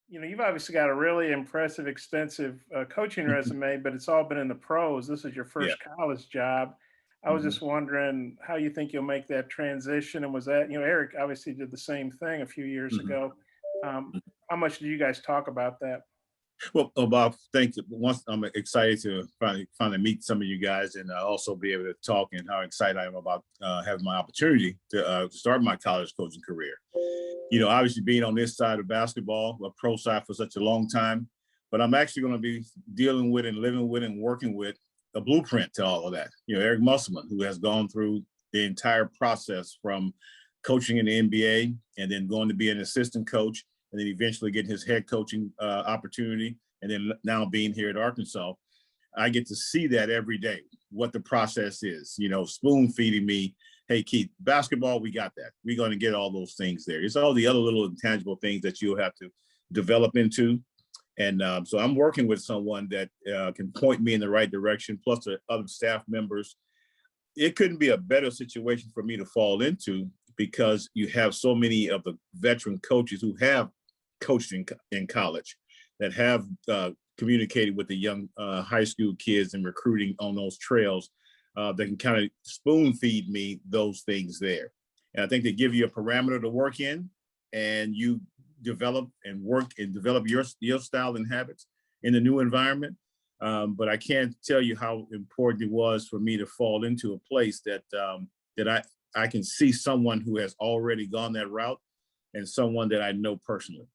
you've obviously got a really impressive, extensive coaching resume, but it's all been in the pros. This is your Yeah. first college job. I was hmm just wondering how you think you'll make that transition. And was that, Eric obviously did the same thing a few years hmm ago. Um, how much did you guys talk about that? Well, Bob, thank you. Once I'm excited to finally meet some of you guys and also be able to talk and how excited I am about having my opportunity to start my college coaching career. Obviously being on this side of basketball, a pro side for such a long time, but I'm actually going to be dealing with and living with and working with a blueprint to all of that. Eric Musselman, who has gone through the entire process from coaching in the NBA and then going to be an assistant coach and then eventually getting his head coaching opportunity and then now being here at Arkansas. I get to see that every day, what the process is, spoon feeding me. Hey, Keith, basketball, we got that. We're going to get all those things there. It's all the other little intangible things that you'll have to develop into. And so I'm working with someone that can point me in the right direction, plus the other staff members. It couldn't be a better situation for me to fall into because you have so many of the veteran coaches who have coached in college that have communicated with the young high school kids and recruiting on those trails that can kind of spoon feed me those things there. And I think they give you a parameter to work in and you develop and work and develop your style and habits in the new environment. But I can't tell you how important it was for me to fall into a place that I can see someone who has already gone that route and someone that I know personally.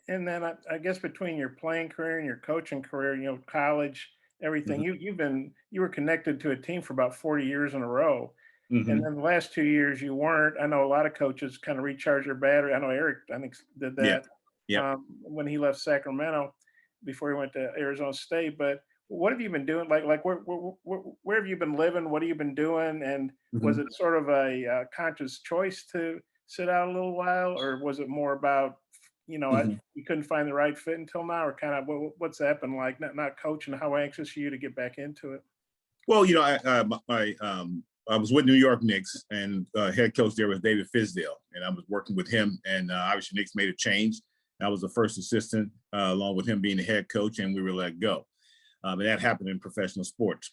And then I guess between your playing career and your coaching career, college, everything, hmm you were connected to a team for about 40 years in a row. And hmm then the last 2 years you weren't. I know a lot of coaches kind of recharge their battery. I know Eric, I think, did Yeah. that Yep. when he left Sacramento before he went to Arizona State. But what have you been doing? Like where have you been living? What have you been doing? And was hmm it sort of a conscious choice to sit out a little while, or was it more about hmm you couldn't find the right fit until now, or kind of what's that been like? Not coaching. How anxious are you to get back into it? Well, I was with New York Knicks, and head coach there was David Fizdale, and I was working with him. And obviously, Knicks made a change. I was the first assistant, along with him being the head coach, and we were let go. And that happened in professional sports.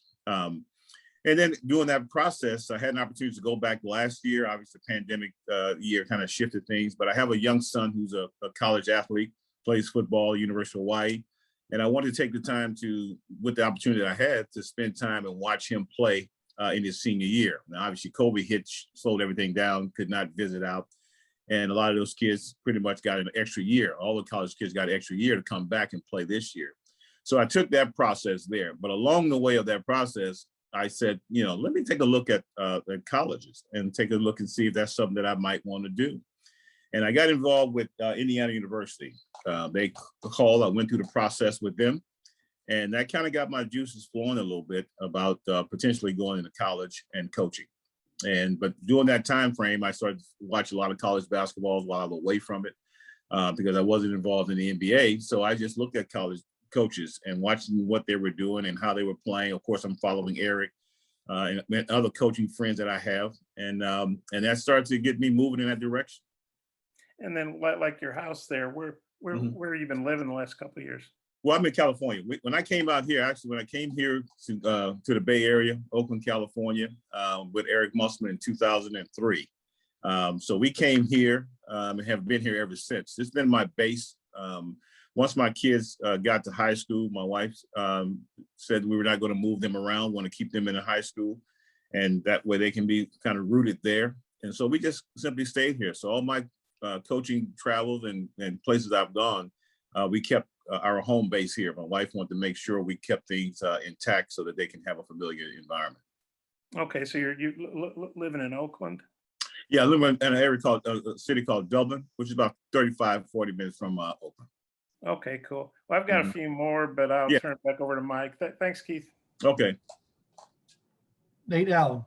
And then during that process, I had an opportunity to go back last year. Obviously, the pandemic year kind of shifted things, but I have a young son who's a college athlete, plays football, University of Hawaii. And I wanted to take the time with the opportunity that I had, to spend time and watch him play in his senior year. Now, obviously, COVID hit, slowed everything down, could not visit out. And a lot of those kids pretty much got an extra year. All the college kids got an extra year to come back and play this year. So I took that process there. But along the way of that process, I said, let me take a look at colleges and take a look and see if that's something that I might want to do. And I got involved with Indiana University. They called, I went through the process with them. And that kind of got my juices flowing a little bit about potentially going into college and coaching. But during that time frame, I started to watch a lot of college basketballs while I was away from it because I wasn't involved in the NBA. So I just looked at college coaches and watching what they were doing and how they were playing. Of course, I'm following Eric and other coaching friends that I have, and that started to get me moving in that direction. And then like your house there, Mhm. where have you been living the last couple of years? Well, I'm in California. When I came out here, actually, when I came here to the Bay Area, Oakland, California, with Eric Musselman in 2003. So we came here and have been here ever since. It's been my base. Once my kids got to high school, my wife said we were not going to move them around, want to keep them in a high school. And that way they can be kind of rooted there. And so we just simply stayed here. So all my coaching travels and places I've gone, we kept our home base here. My wife wanted to make sure we kept things intact so that they can have a familiar environment. Okay, so you living in Oakland? Yeah, I live in an area called a city called Dublin, which is about 35, 40 minutes from Oakland. Okay, cool. Well, I've got a Mhm. few more, but I'll Yeah. turn it back over to Mike. Thanks, Keith. Okay. Nate Allen.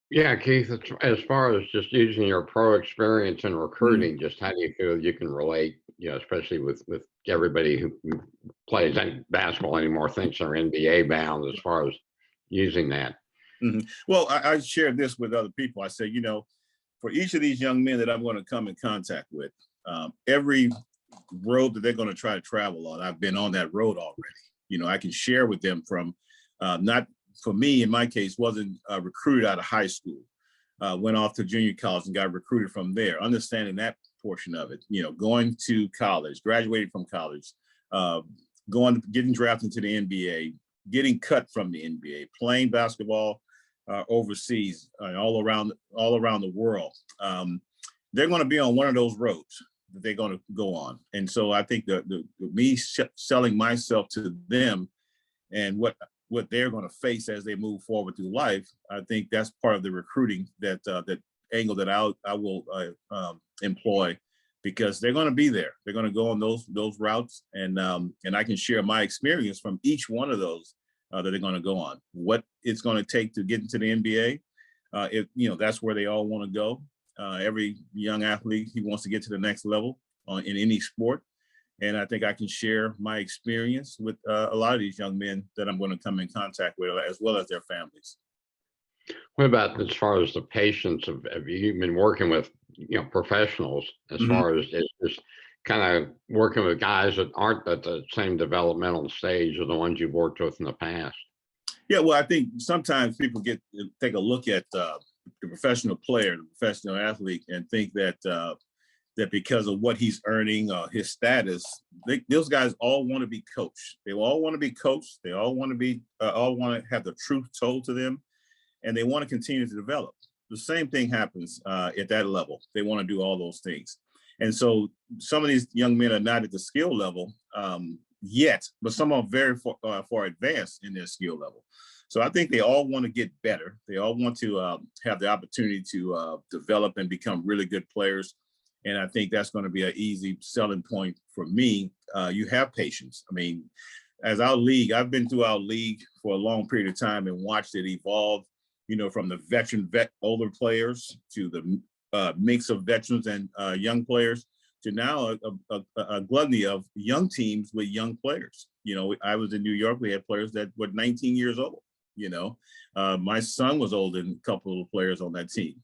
Yeah, Keith, as far as just using your pro experience in Mhm. recruiting, just how do you feel you can relate, especially with everybody who plays basketball anymore thinks they're NBA bound as far as using that? Well, I shared this with other people. I said, for each of these young men that I'm going to come in contact with, every road that they're going to try to travel on. I've been on that road already. I can share with them from not for me, in my case, wasn't recruited out of high school. Went off to junior college and got recruited from there, understanding that portion of it, going to college, graduating from college, getting drafted into the NBA, getting cut from the NBA, playing basketball overseas, all around the world. They're going to be on one of those roads that they're going to go on. And so I think me selling myself to them and what they're going to face as they move forward through life, I think that's part of the recruiting that angle that I will employ, because they're going to be there. They're going to go on those routes, and I can share my experience from each one of those that they're going to go on. What it's going to take to get into the NBA, that's where they all want to go. Every young athlete, he wants to get to the next level in any sport. And I think I can share my experience with a lot of these young men that I'm going to come in contact with, as well as their families. What about as far as the patients have you been working with, professionals as far as just kind of working with guys that aren't at the same developmental stage as the ones you've worked with in the past? Yeah, well, I think sometimes people take a look at the professional player, the professional athlete, and think that because of what he's earning, his status, those guys all want to be coached. They all want to be coached. They all want to have the truth told to them, and they want to continue to develop. The same thing happens at that level. They want to do all those things. And so some of these young men are not at the skill level yet, but some are very far advanced in their skill level. So I think they all want to get better. They all want to have the opportunity to develop and become really good players. And I think that's going to be an easy selling point for me. You have patience. I mean, as our league, I've been through our league for a long period of time and watched it evolve, from the older players to the mix of veterans and young players to now a gluttony of young teams with young players. I was in New York. We had players that were 19 years old. My son was older than a couple of players on that team,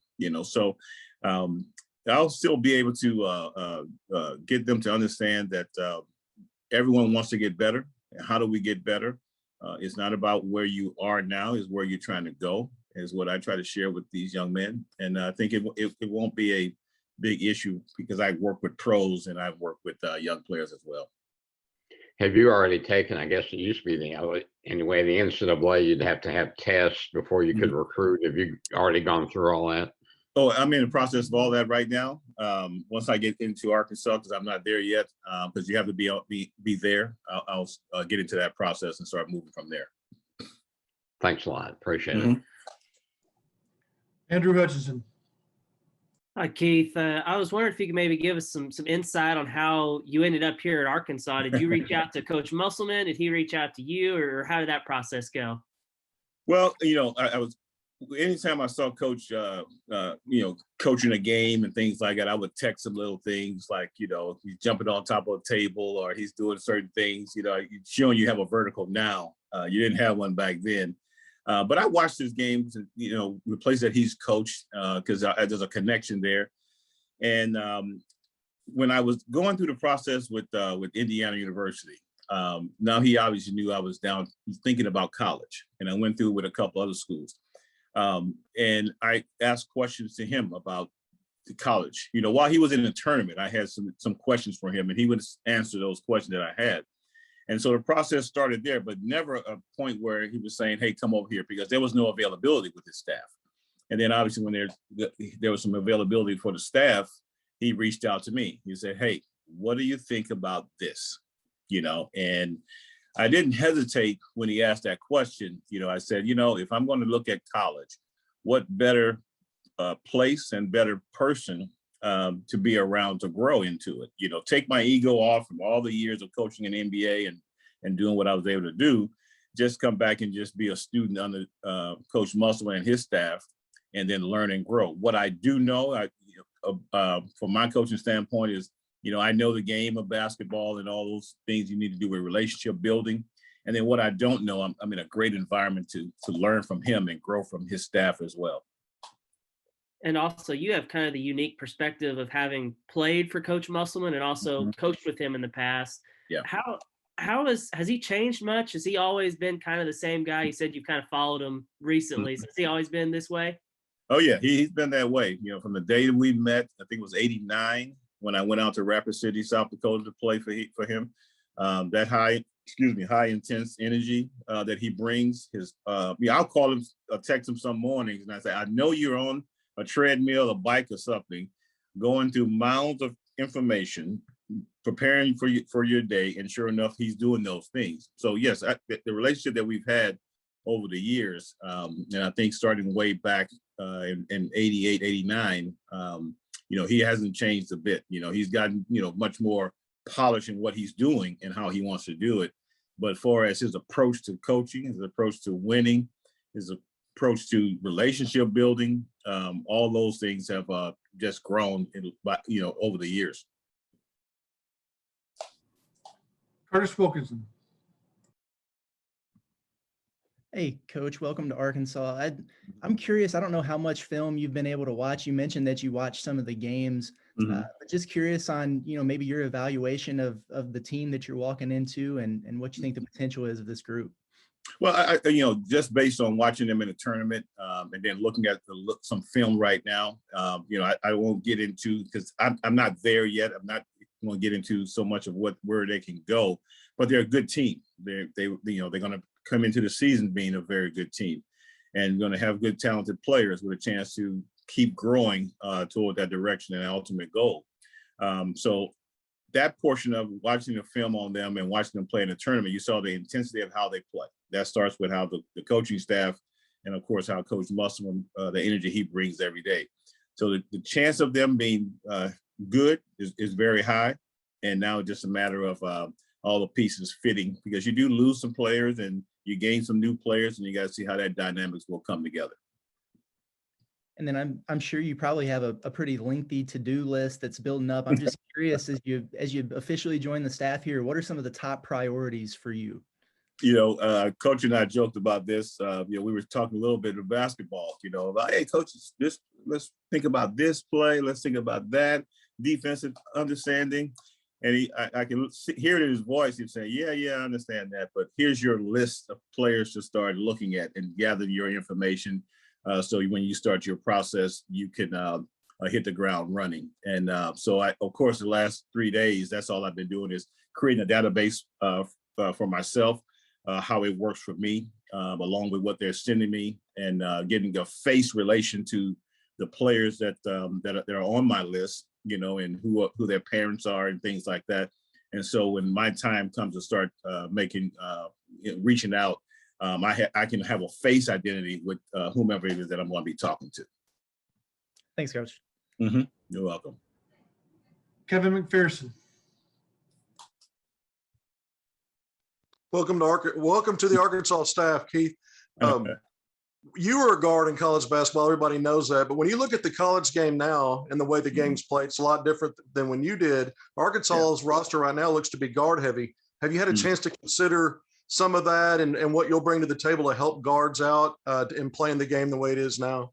so I'll still be able to get them to understand that everyone wants to get better. And how do we get better? It's not about where you are now, it's where you're trying to go, is what I try to share with these young men. And I think it won't be a big issue, because I work with pros and I've worked with young players as well. Have you already taken, I guess it used to be the NCAA, you'd have to have tests before you could recruit. Have you already gone through all that? Oh, I'm in the process of all that right now. Once I get into Arkansas, because I'm not there yet, because you have to be there, I'll get into that process and start moving from there. Thanks a lot. Appreciate it. Andrew Hutchinson. Hi, Keith. I was wondering if you could maybe give us some insight on how you ended up here at Arkansas. Did you reach out to Coach Musselman? Did he reach out to you, or how did that process go? Well, I was, anytime I saw Coach, coaching a game and things like that, I would text him little things like, he's jumping on top of a table, or he's doing certain things, showing you have a vertical now. You didn't have one back then. But I watched his games, and, the place that he's coached, because there's a connection there. And when I was going through the process with Indiana University, now he obviously knew I was down thinking about college, and I went through with a couple other schools. And I asked questions to him about the college. While he was in the tournament, I had some questions for him, and he would answer those questions that I had. And so the process started there, but never a point where he was saying, hey, come over here, because there was no availability with his staff. And then obviously when there was some availability for the staff, he reached out to me. He said, hey, what do you think about this? And I didn't hesitate when he asked that question. I said, if I'm going to look at college, what better place and better person to be around to grow into it, take my ego off from all the years of coaching in NBA and doing what I was able to do, just come back and just be a student under Coach Musselman and his staff, and then learn and grow. What I do know, from my coaching standpoint, is, I know the game of basketball and all those things you need to do with relationship building. And then what I don't know, I'm in a great environment to learn from him and grow from his staff as well. And also, you have kind of the unique perspective of having played for Coach Musselman and also Mhm. coached with him in the past. Yeah. Has he changed much? Has he always been kind of the same guy? You said you've kind of followed him recently. Mhm. So has he always been this way? Oh yeah, he's been that way. You know, from the day that we met, I think it was '89 when I went out to Rapid City, South Dakota, to play for him. That high intense energy that he brings. I'll call him, text him some mornings, and I say, I know you're on a treadmill, a bike, or something, going through mounds of information, preparing for your day, and sure enough, he's doing those things. So yes, the relationship that we've had over the years, and I think starting way back in '88, '89, he hasn't changed a bit. He's gotten much more polish in what he's doing and how he wants to do it. But far as his approach to coaching, his approach to winning, his approach to relationship building, all those things have just grown over the years. Curtis Wilkinson. Hey, Coach, welcome to Arkansas. I'm curious, I don't know how much film you've been able to watch. You mentioned that you watched some of the games, Mhm. but just curious on, maybe your evaluation of the team that you're walking into and what you think the potential is of this group. Well, just based on watching them in a tournament, and then looking at some film right now, I won't get into, because I'm not there yet. I'm not going to get into so much of where they can go, but they're a good team. They're going to come into the season being a very good team, and going to have good, talented players with a chance to keep growing toward that direction and ultimate goal. So that portion of watching the film on them and watching them play in the tournament, you saw the intensity of how they play. That starts with how the coaching staff, and of course how Coach Musselman, the energy he brings every day. So the chance of them being good is very high, and now it's just a matter of all the pieces fitting, because you do lose some players and you gain some new players, and you got to see how that dynamics will come together. And then I'm sure you probably have a pretty lengthy to-do list that's building up. I'm just curious, as you officially join the staff here, what are some of the top priorities for you? Coach and I joked about this. We were talking a little bit of basketball, about, hey, Coach, let's think about this play. Let's think about that defensive understanding. And I can hear it in his voice. He's saying, yeah, I understand that. But here's your list of players to start looking at and gather your information. So when you start your process, you can hit the ground running. And so of course, the last 3 days, that's all I've been doing is creating a database for myself, how it works for me, along with what they're sending me, and getting a face relation to the players that are on my list, and who their parents are and things like that. And so when my time comes to start reaching out, I can have a face identity with whomever it is that I'm going to be talking to. Thanks, Coach. Mm-hmm. You're welcome. Kevin McPherson. Welcome to the Arkansas staff, Keith. You were a guard in college basketball. Everybody knows that. But when you look at the college game now and the way the game's played, it's a lot different than when you did. Arkansas's roster right now looks to be guard heavy. Have you had a chance to consider some of that and what you'll bring to the table to help guards out in playing the game the way it is now?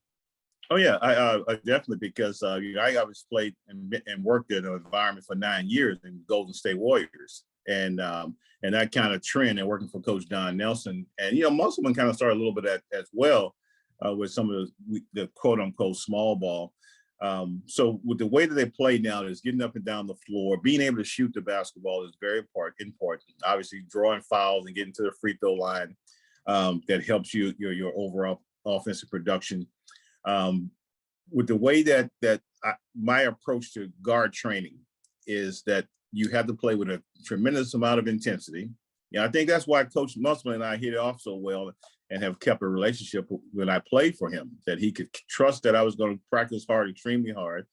Oh yeah, I definitely, because I always played and worked in an environment for 9 years in Golden State Warriors, and that kind of trend, and working for Coach Don Nelson, and Musselman kind of started a little bit as well with some of the quote unquote small ball. So with the way that they play now, is getting up and down the floor, being able to shoot the basketball is very important. Obviously, drawing fouls and getting to the free throw line, that helps your overall offensive production. With the way that my approach to guard training is that you have to play with a tremendous amount of intensity. I think that's why Coach Musselman and I hit it off so well and have kept a relationship when I played for him, that he could trust that I was going to practice hard, extremely hard.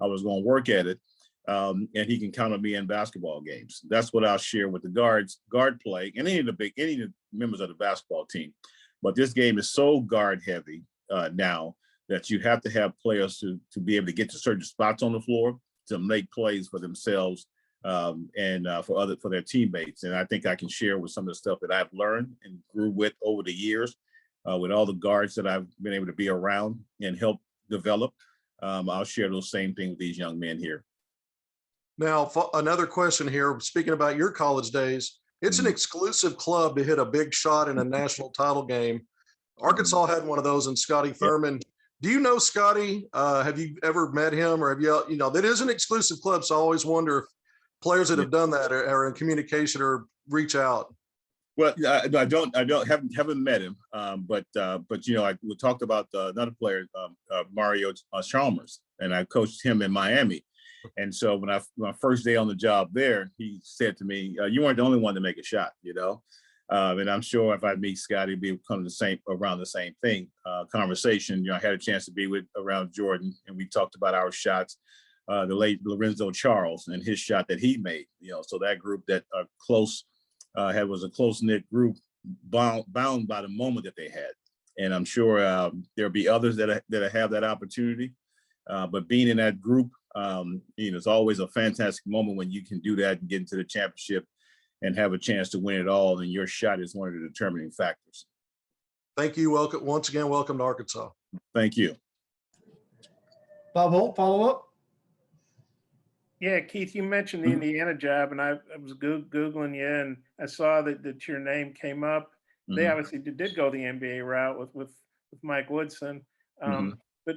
I was going to work at it, and he can count on me in basketball games. That's what I'll share with the guard play, and any of the members of the basketball team. But this game is so guard heavy now that you have to have players to be able to get to certain spots on the floor to make plays for themselves, and for their teammates. And I think I can share with some of the stuff that I've learned and grew with over the years, with all the guards that I've been able to be around and help develop. I'll share those same things with these young men here. Now, another question here, speaking about your college days, it's an exclusive club to hit a big shot in a national title game. Arkansas had one of those in Scotty Thurman. Do you know Scotty? Have you ever met him, or have you know, that is an exclusive club. So I always wonder if players that have done that are in communication or reach out. Well, haven't met him, but you know, we talked about another player, Mario Chalmers, and I coached him in Miami. And so when my first day on the job there, he said to me, "You weren't the only one to make a shot, you know." And I'm sure if I meet Scotty, it'd be around the same thing. Conversation. You know, I had a chance to be around Jordan, and we talked about our shots. The late Lorenzo Charles and his shot that he made. You know, so that group that are close. Was a close-knit group bound by the moment that they had. And I'm sure there'll be others that have that opportunity. But being in that group, you know, it's always a fantastic moment when you can do that and get into the championship and have a chance to win it all. And your shot is one of the determining factors. Thank you. Welcome once again. Welcome to Arkansas. Thank you. Bob Holt, follow up. Yeah, Keith, you mentioned the Indiana job, and I was Googling you, and I saw that your name came up. They obviously did go the NBA route with Mike Woodson. But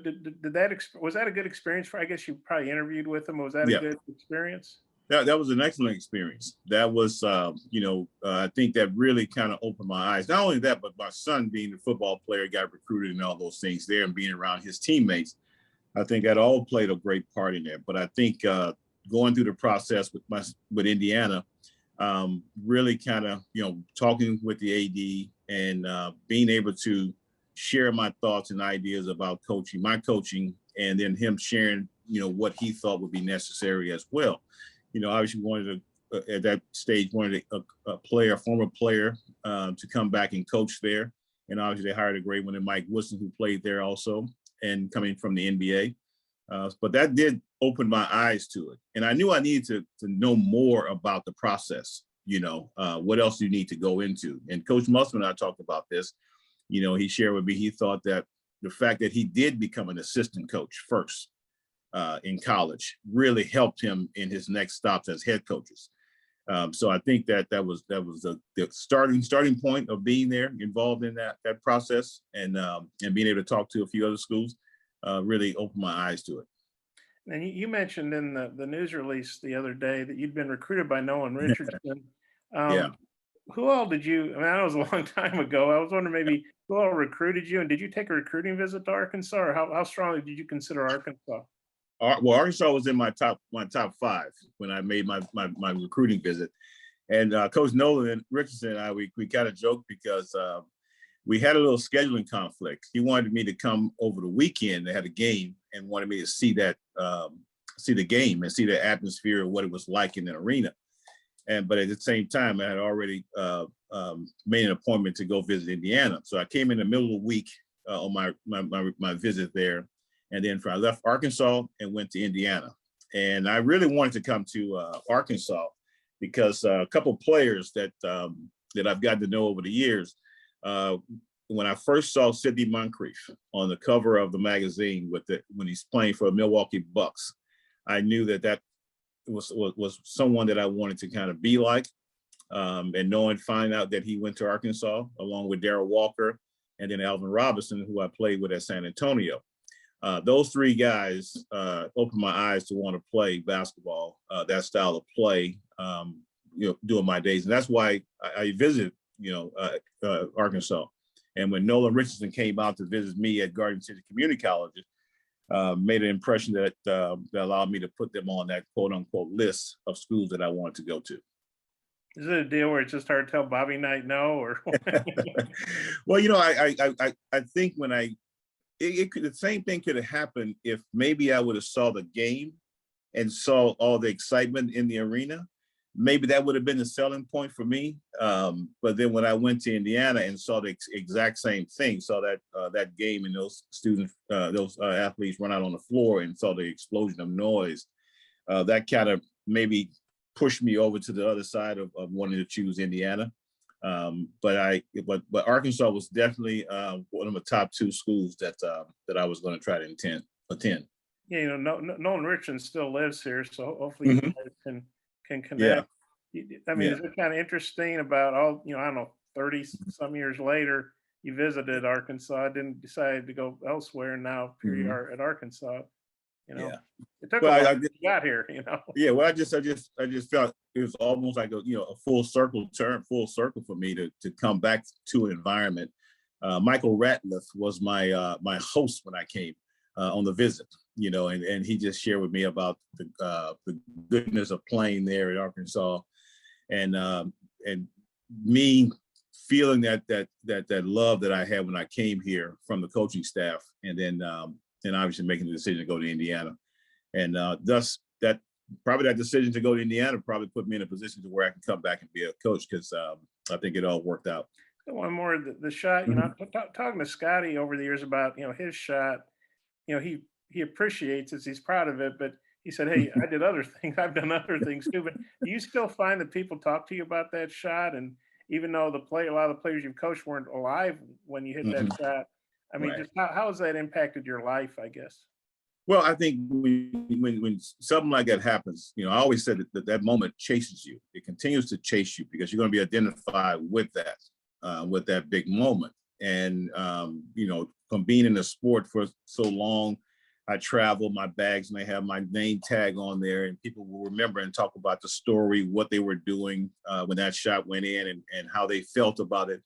was that a good experience for? I guess you probably interviewed with him. Was that a good experience? That was an excellent experience. That was, you know, I think that really kind of opened my eyes. Not only that, but my son being a football player, got recruited and all those things there, and being around his teammates. I think that all played a great part in there. But I think going through the process with Indiana, really kind of, you know, talking with the AD and being able to share my thoughts and ideas about my coaching, and then him sharing, you know, what he thought would be necessary as well. You know, obviously at that stage, wanted a former player to come back and coach there. And obviously they hired a great one in Mike Woodson, who played there also and coming from the NBA. But that did open my eyes to it. And I knew I needed to know more about the process. You know, what else do you need to go into? And Coach Musselman and I talked about this. You know, he shared with me, he thought that the fact that he did become an assistant coach first in college really helped him in his next stops as head coaches. So I think that was the starting point of being there, involved in that process, and being able to talk to a few other schools really opened my eyes to it. And you mentioned in the news release the other day that you'd been recruited by Nolan Richardson. Who all did you? I mean, I know it was a long time ago. I was wondering maybe who all recruited you, and did you take a recruiting visit to Arkansas, or how strongly did you consider Arkansas? Well, Arkansas was in my top five when I made my recruiting visit, and Coach Nolan Richardson and I we kind of joked because we had a little scheduling conflict. He wanted me to come over the weekend. They had a game and wanted me to see the game and see the atmosphere of what it was like in the arena. But at the same time, I had already made an appointment to go visit Indiana. So I came in the middle of the week on my visit there. And then I left Arkansas and went to Indiana. And I really wanted to come to Arkansas because a couple of players that I've gotten to know over the years, when I first saw Sidney Moncrief on the cover of the magazine when he's playing for the Milwaukee Bucks, I knew that was someone that I wanted to kind of be like, and find out that he went to Arkansas along with Darrell Walker and then Alvin Robinson, who I played with at San Antonio. Those three guys opened my eyes to want to play basketball, that style of play, you know, during my days. And that's why I visited, you know, Arkansas. And when Nolan Richardson came out to visit me at Garden City Community College, made an impression that allowed me to put them on that quote unquote list of schools that I wanted to go to. Is it a deal where it's just hard to tell Bobby Knight no, or? Well, you know, I think the same thing could have happened if maybe I would have saw the game and saw all the excitement in the arena. Maybe that would have been the selling point for me. But then when I went to Indiana and saw the exact same thing, saw that game and those students, those athletes run out on the floor and saw the explosion of noise, that kind of maybe pushed me over to the other side of wanting to choose Indiana. But Arkansas was definitely one of the top two schools that I was going to try to attend. Yeah, Nolan Richardson still lives here, so hopefully you Mhm. guys can Yeah, connect. I mean, yeah. is it kind of interesting about all, I don't know, 30 some years later, you visited Arkansas, didn't decide to go elsewhere, and now here you Mhm. are at Arkansas, Yeah. It took a Well, while I to get got here. yeah, well, I just felt it was almost like a full circle for me to come back to an environment. Michael Ratliff was my host when I came on the visit, and he just shared with me about the goodness of playing there at Arkansas, and me feeling that love that I had when I came here from the coaching staff, and then obviously making the decision to go to Indiana, and thus that decision to go to Indiana probably put me in a position to where I can come back and be a coach, because I think it all worked out. One more, the shot, Mhm. talking to Scotty over the years about, his shot, he appreciates it, he's proud of it, but he said, "Hey, I did other things. I've done other things too." But do you still find that people talk to you about that shot? And even though a lot of the players you've coached weren't alive when you hit that Mhm. shot, I mean, Right. just how has that impacted your life, I guess? Well, I think when something like that happens, I always said that moment chases you. It continues to chase you because you're going to be identified with that big moment. And from being in the sport for so long, I travel my bags and they have my name tag on there, and people will remember and talk about the story, what they were doing when that shot went in, and how they felt about it.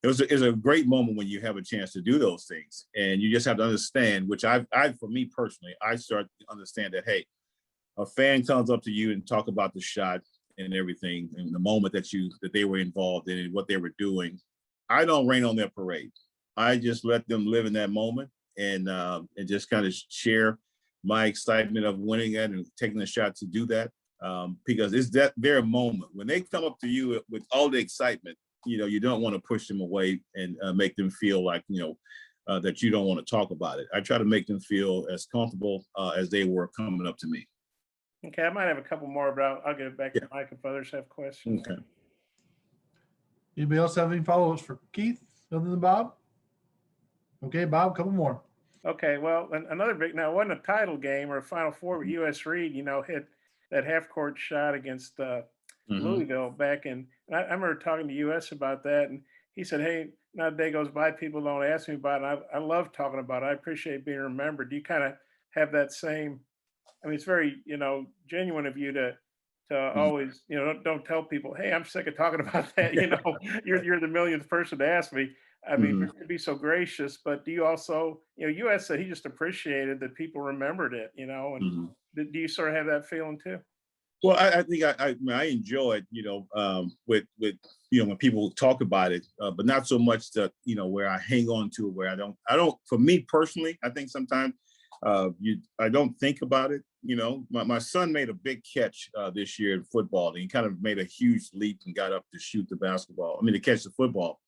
It's a great moment when you have a chance to do those things, and you just have to understand, which for me personally, I start to understand that, hey, a fan comes up to you and talk about the shot and everything and the moment that they were involved in and what they were doing. I don't rain on their parade. I just let them live in that moment, and just kind of share my excitement of winning it and taking the shot to do that, because it's their moment when they come up to you with all the excitement. You don't want to push them away and make them feel like that you don't want to talk about it. I try to make them feel as comfortable as they were coming up to me. Okay, I might have a couple more, but I'll get it back to Yeah. Mike if others have questions. Okay. Anybody else have any follow-ups for Keith other than Bob? Okay, Bob, a couple more. Okay, well, another big, now it wasn't a title game or a Final Four, but U.S. Reed, hit that half court shot against Mhm. Louisville back in. And I remember talking to U.S. about that, and he said, "Hey, not a day goes by people don't ask me about it. I love talking about it. I appreciate being remembered." Do you kind of have that same? I mean, it's very genuine of you to Mhm. always don't tell people, "Hey, I'm sick of talking about that." You're the millionth person to ask me. I mean, Mhm. to be so gracious, but do you also, US said he just appreciated that people remembered it, and Mhm. do you sort of have that feeling too? Well, I think I enjoy it, with when people talk about it, but not so much that where I hang on to it, where I don't. For me personally, I think sometimes I don't think about it. My son made a big catch this year in football, and he kind of made a huge leap and got up to shoot the basketball. I mean, to catch the football.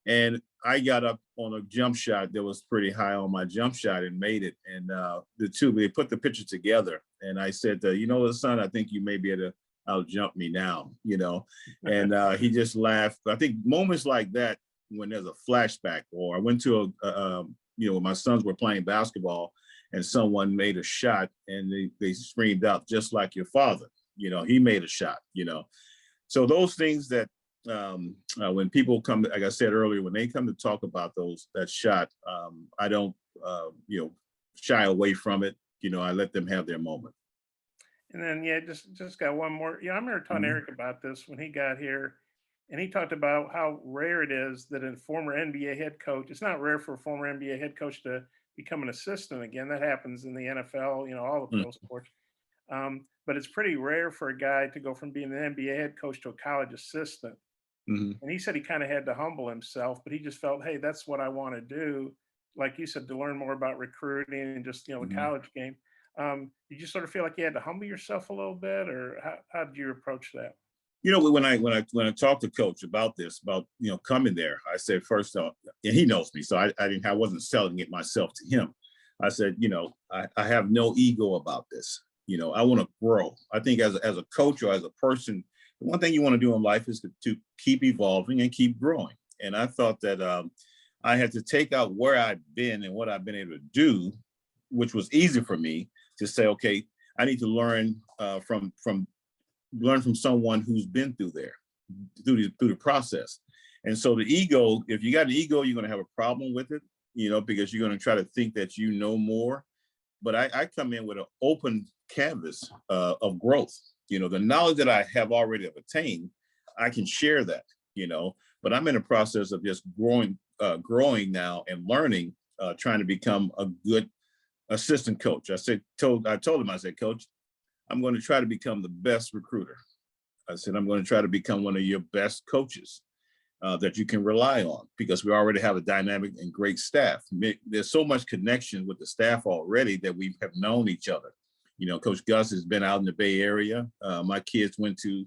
And I got up on a jump shot that was pretty high on my jump shot and made it. And they put the picture together. And I said, son, I think you may be able to out jump me now, And he just laughed. I think moments like that, when there's a flashback, or I went to when my sons were playing basketball and someone made a shot and they screamed out, "Just like your father," he made a shot, So those things that when people come, like I said earlier, when they come to talk about that shot, I don't, shy away from it. I let them have their moment. And then just got one more. I remember talking to Mhm. Eric about this when he got here, and he talked about how rare it is that a former NBA head coach. It's not rare for a former NBA head coach to become an assistant again. That happens in the NFL, all the pro sports. But it's pretty rare for a guy to go from being an NBA head coach to a college assistant. Mhm. And he said he kind of had to humble himself, but he just felt, hey, that's what I want to do. Like you said, to learn more about recruiting and just, the Mhm. college game. Did you sort of feel like you had to humble yourself a little bit, or how did you approach that? When I talked to Coach about this, about coming there, I said first off, and he knows me, so I wasn't selling it myself to him. I said, I have no ego about this. I want to grow. I think as a coach or as a person, the one thing you want to do in life is to keep evolving and keep growing. And I thought that I had to take out where I've been and what I've been able to do, which was easy for me to say, okay, I need to learn from someone who's been through the process. And so the ego, if you got an ego, you're going to have a problem with it, because you're going to try to think that you know more. But I come in with an open canvas of growth. The knowledge that I have already obtained, I can share that, but I'm in a process of just growing now and learning, trying to become a good assistant coach. I told him, I said, Coach, I'm going to try to become the best recruiter. I said, I'm going to try to become one of your best coaches that you can rely on, because we already have a dynamic and great staff. There's so much connection with the staff already that we have known each other. Coach Gus has been out in the Bay Area. My kids went to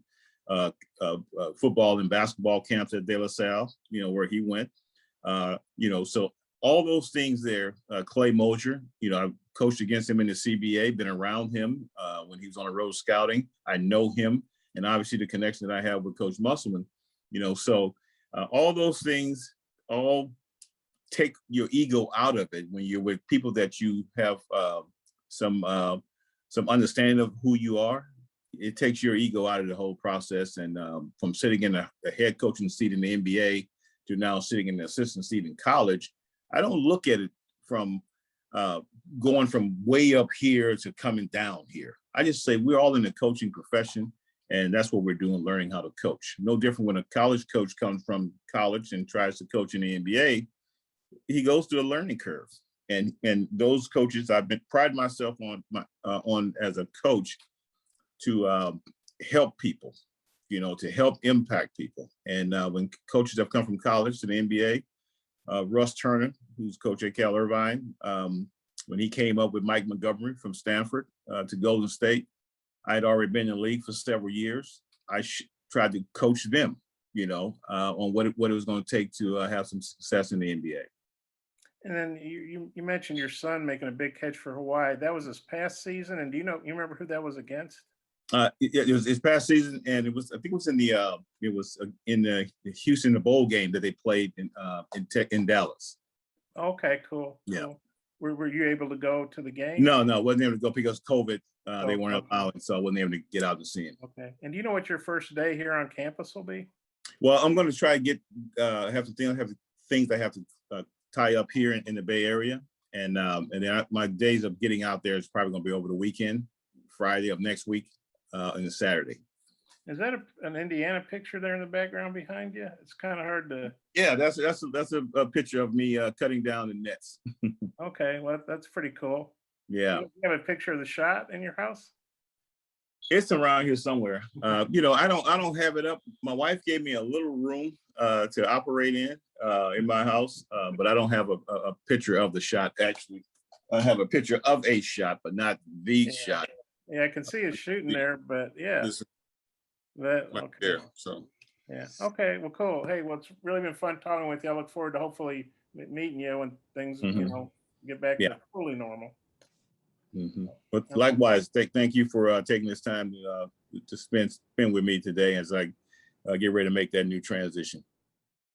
football and basketball camps at De La Salle, where he went. So all those things there. Clay Mosier, I coached against him in the CBA, been around him when he was on the road scouting. I know him, and obviously the connection that I have with Coach Musselman, so all those things all take your ego out of it when you're with people that you have some understanding of who you are. It takes your ego out of the whole process. And from sitting in the head coaching seat in the NBA to now sitting in the assistant seat in college, I don't look at it from going from way up here to coming down here. I just say we're all in the coaching profession, and that's what we're doing, learning how to coach. No different when a college coach comes from college and tries to coach in the NBA, he goes through a learning curve. And those coaches, I've been pride myself on as a coach to help people, to help impact people. And when coaches have come from college to the NBA, Russ Turner, who's coach at Cal Irvine, when he came up with Mike Montgomery from Stanford to Golden State, I had already been in the league for several years. I tried to coach them, on what it was going to take to have some success in the NBA. And then you mentioned your son making a big catch for Hawaii. That was this past season. And you remember who that was against? It was his past season, and I think it was in the Houston Bowl game that they played in Dallas. Okay, cool. Yeah. Cool. Were you able to go to the game? No, wasn't able to go because of COVID. They weren't allowing, so I wasn't able to get out to see him. Okay. And do you know what your first day here on campus will be? Well, I'm going to try to get have things I have to tie up here in the Bay Area, and then my days of getting out there is probably going to be over the weekend, Friday of next week, and Saturday. Is that an Indiana picture there in the background behind you? It's kind of hard to. Yeah, that's a picture of me cutting down the nets. Okay, well that's pretty cool. Yeah. You have a picture of the shot in your house? It's around here somewhere. I don't have it up. My wife gave me a little room to operate in my house, but I don't have a picture of the shot. Actually, I have a picture of a shot, but not the shot. Yeah, I can see us shooting there, but yeah. That right okay. there. So yeah. Okay. Well, cool. Hey, well, it's really been fun talking with you. I look forward to hopefully meeting you when things get back to fully normal. Mm-hmm. But likewise, thank you for taking this time to spend with me today as I get ready to make that new transition.